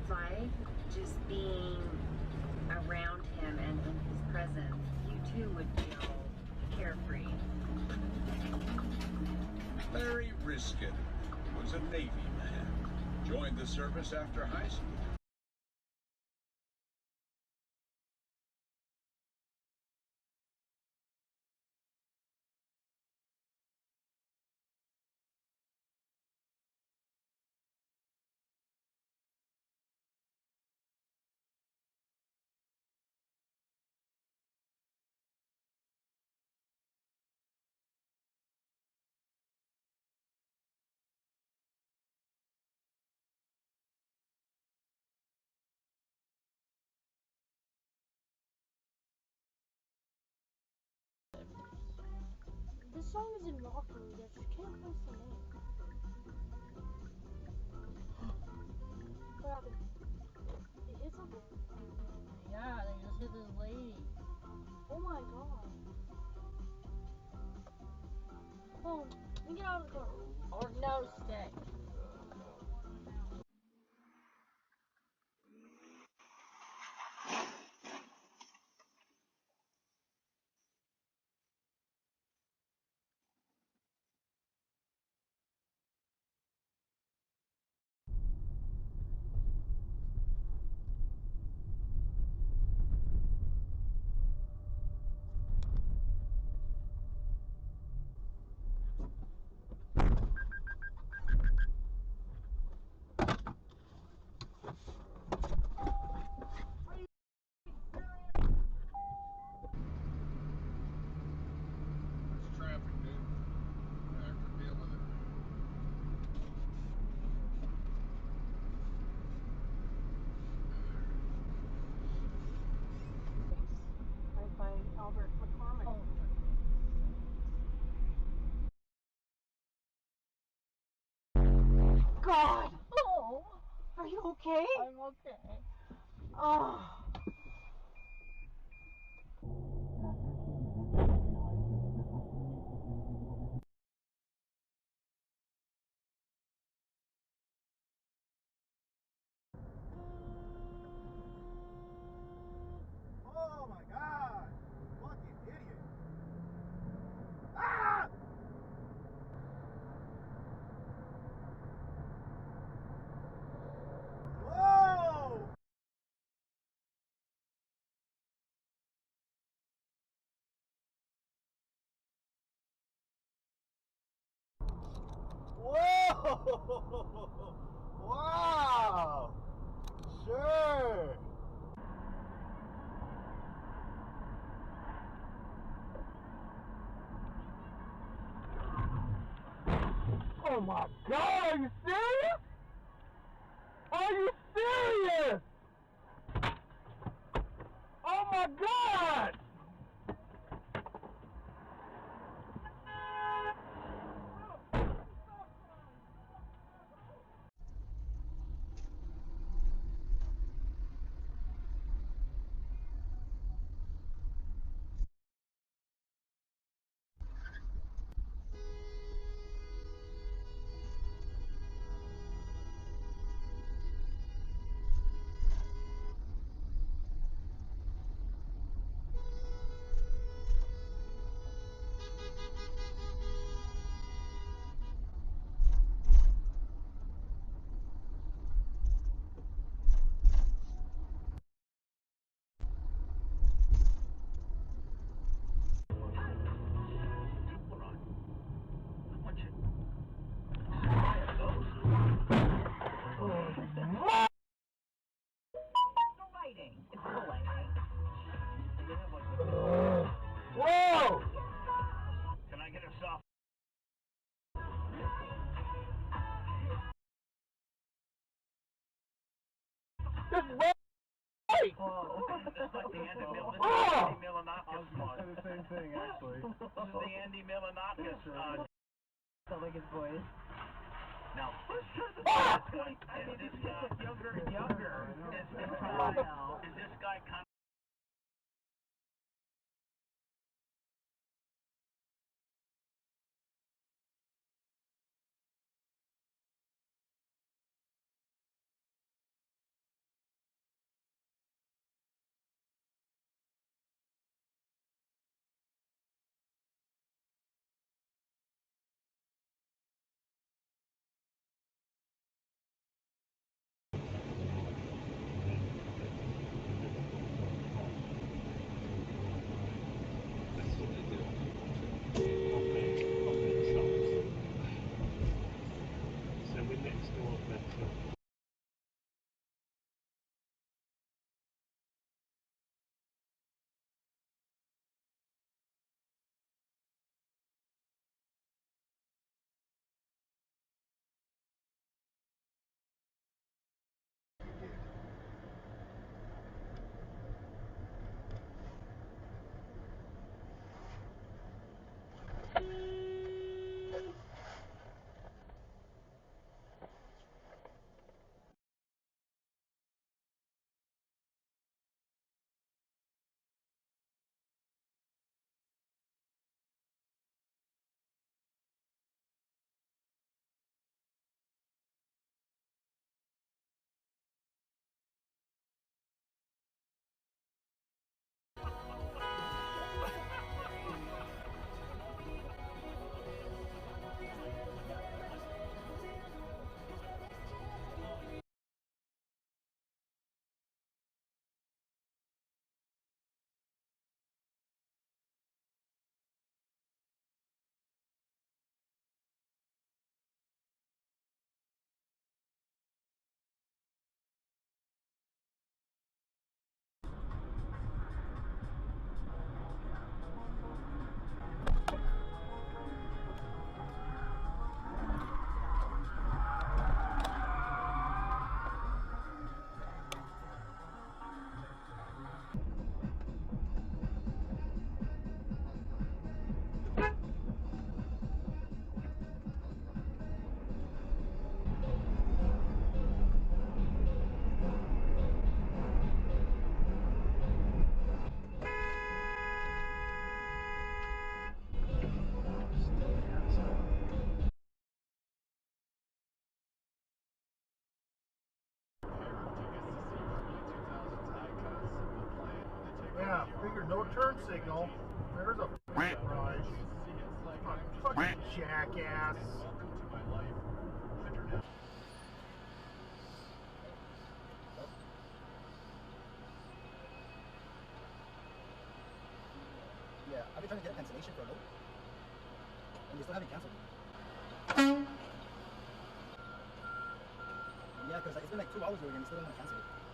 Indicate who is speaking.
Speaker 1: like just being around him and in his presence, you too would feel carefree.
Speaker 2: Larry Riskin was a Navy man. Joined the service after high school.
Speaker 3: This song is in rock mode, I just can't place the name. What happened? They hit something?
Speaker 4: Yeah, they just hit this lady.
Speaker 3: Oh my god. Oh, let me get out of the car.
Speaker 4: Or no, stay.
Speaker 5: God!
Speaker 4: Oh,
Speaker 5: Are you okay?
Speaker 4: I'm okay.
Speaker 5: Oh.
Speaker 6: Oh my god! Fucking idiot! Ah! Whoa! Whoa! Wow! Sure!
Speaker 5: Oh my God! Are you serious? Are you serious? Oh my God! Whoa!
Speaker 6: Can I get a soft?
Speaker 5: Just wait!
Speaker 6: Oh, it's like the Andy
Speaker 5: Oh!
Speaker 6: Milonakis mod.
Speaker 7: The same thing, actually.
Speaker 6: This is the Andy Milonakis.
Speaker 4: Sound like his voice.
Speaker 6: Now,
Speaker 5: Ah!
Speaker 6: this gets younger and younger. Is this guy kind of
Speaker 7: Yeah, figure no turn signal. There's a surprise. Fucking jackass.
Speaker 8: Yeah, I've been trying to get a cancellation for a load, and they still haven't canceled it. Yeah, because it's been like 2 hours already and they still don't want to cancel it.